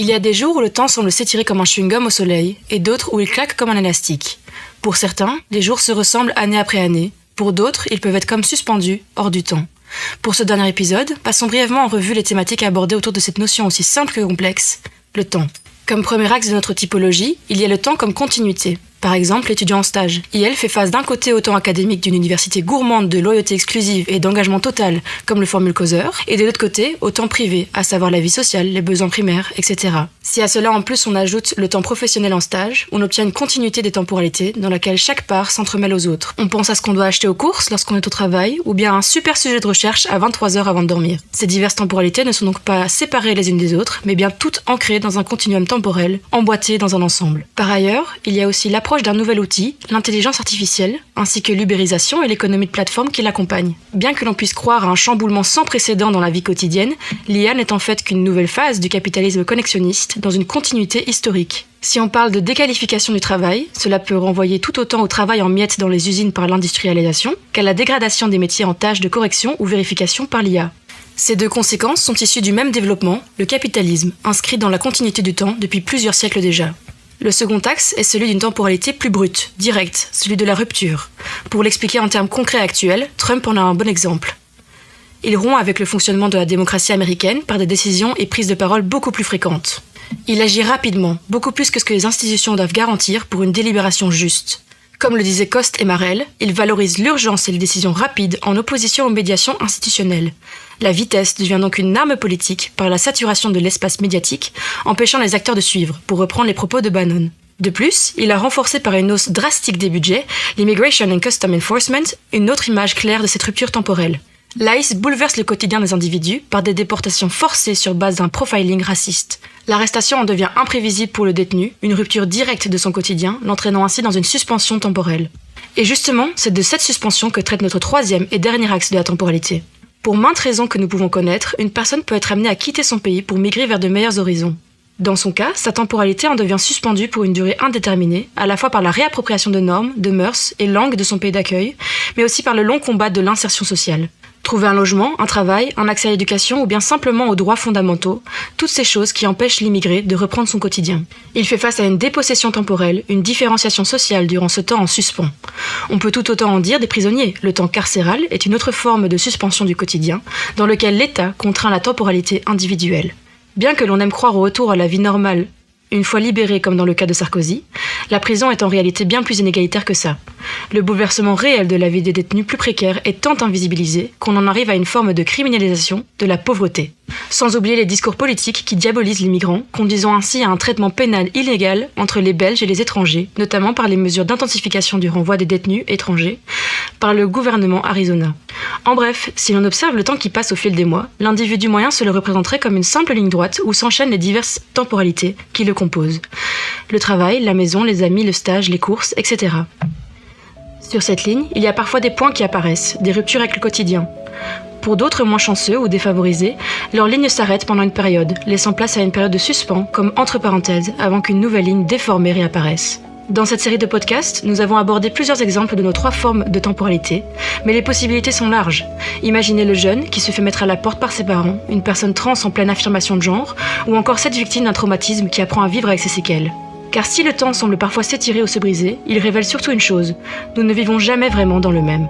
Il y a des jours où le temps semble s'étirer comme un chewing-gum au soleil, et d'autres où il claque comme un élastique. Pour certains, les jours se ressemblent année après année. Pour d'autres, ils peuvent être comme suspendus, hors du temps. Pour ce dernier épisode, passons brièvement en revue les thématiques abordées autour de cette notion aussi simple que complexe, le temps. Comme premier axe de notre typologie, il y a le temps comme continuité. Par exemple, l'étudiant en stage. IL fait face d'un côté au temps académique d'une université gourmande de loyauté exclusive et d'engagement total, comme le formule causeur, et de l'autre côté au temps privé, à savoir la vie sociale, les besoins primaires, etc. Si à cela en plus on ajoute le temps professionnel en stage, on obtient une continuité des temporalités dans laquelle chaque part s'entremêle aux autres. On pense à ce qu'on doit acheter aux courses lorsqu'on est au travail, ou bien à un super sujet de recherche à 23h avant de dormir. Ces diverses temporalités ne sont donc pas séparées les unes des autres, mais bien toutes ancrées dans un continuum temporel, emboîtées dans un ensemble. Par ailleurs, il y a aussi l'approche d'un nouvel outil, l'intelligence artificielle, ainsi que l'ubérisation et l'économie de plateforme qui l'accompagnent. Bien que l'on puisse croire à un chamboulement sans précédent dans la vie quotidienne, l'IA n'est en fait qu'une nouvelle phase du capitalisme connexionniste dans une continuité historique. Si on parle de déqualification du travail, cela peut renvoyer tout autant au travail en miettes dans les usines par l'industrialisation qu'à la dégradation des métiers en tâches de correction ou vérification par l'IA. Ces deux conséquences sont issues du même développement, le capitalisme, inscrit dans la continuité du temps depuis plusieurs siècles déjà. Le second axe est celui d'une temporalité plus brute, directe, celui de la rupture. Pour l'expliquer en termes concrets actuels, Trump en a un bon exemple. Il rompt avec le fonctionnement de la démocratie américaine par des décisions et prises de parole beaucoup plus fréquentes. Il agit rapidement, beaucoup plus que ce que les institutions doivent garantir pour une délibération juste. Comme le disaient Coste et Marel, il valorise l'urgence et les décisions rapides en opposition aux médiations institutionnelles. La vitesse devient donc une arme politique par la saturation de l'espace médiatique, empêchant les acteurs de suivre, pour reprendre les propos de Bannon. De plus, il a renforcé par une hausse drastique des budgets, l'Immigration and Custom Enforcement, une autre image claire de cette rupture temporelle. L'ICE bouleverse le quotidien des individus par des déportations forcées sur base d'un profiling raciste. L'arrestation en devient imprévisible pour le détenu, une rupture directe de son quotidien, l'entraînant ainsi dans une suspension temporelle. Et justement, c'est de cette suspension que traite notre troisième et dernier axe de la temporalité. Pour maintes raisons que nous pouvons connaître, une personne peut être amenée à quitter son pays pour migrer vers de meilleurs horizons. Dans son cas, sa temporalité en devient suspendue pour une durée indéterminée, à la fois par la réappropriation de normes, de mœurs et langues de son pays d'accueil, mais aussi par le long combat de l'insertion sociale. Trouver un logement, un travail, un accès à l'éducation ou bien simplement aux droits fondamentaux, toutes ces choses qui empêchent l'immigré de reprendre son quotidien. Il fait face à une dépossession temporelle, une différenciation sociale durant ce temps en suspens. On peut tout autant en dire des prisonniers. Le temps carcéral est une autre forme de suspension du quotidien, dans lequel l'État contraint la temporalité individuelle. Bien que l'on aime croire au retour à la vie normale, une fois libéré comme dans le cas de Sarkozy, la prison est en réalité bien plus inégalitaire que ça. Le bouleversement réel de la vie des détenus plus précaires est tant invisibilisé qu'on en arrive à une forme de criminalisation de la pauvreté. Sans oublier les discours politiques qui diabolisent les migrants, conduisant ainsi à un traitement pénal illégal entre les Belges et les étrangers, notamment par les mesures d'intensification du renvoi des détenus étrangers par le gouvernement Arizona. En bref, si l'on observe le temps qui passe au fil des mois, l'individu moyen se le représenterait comme une simple ligne droite où s'enchaînent les diverses temporalités qui le composent. Le travail, la maison, les amis, le stage, les courses, etc. Sur cette ligne, il y a parfois des points qui apparaissent, des ruptures avec le quotidien. Pour d'autres moins chanceux ou défavorisés, leur ligne s'arrête pendant une période, laissant place à une période de suspens, comme entre parenthèses, avant qu'une nouvelle ligne déformée réapparaisse. Dans cette série de podcasts, nous avons abordé plusieurs exemples de nos trois formes de temporalité, mais les possibilités sont larges. Imaginez le jeune qui se fait mettre à la porte par ses parents, une personne trans en pleine affirmation de genre, ou encore cette victime d'un traumatisme qui apprend à vivre avec ses séquelles. Car si le temps semble parfois s'étirer ou se briser, il révèle surtout une chose, nous ne vivons jamais vraiment dans le même.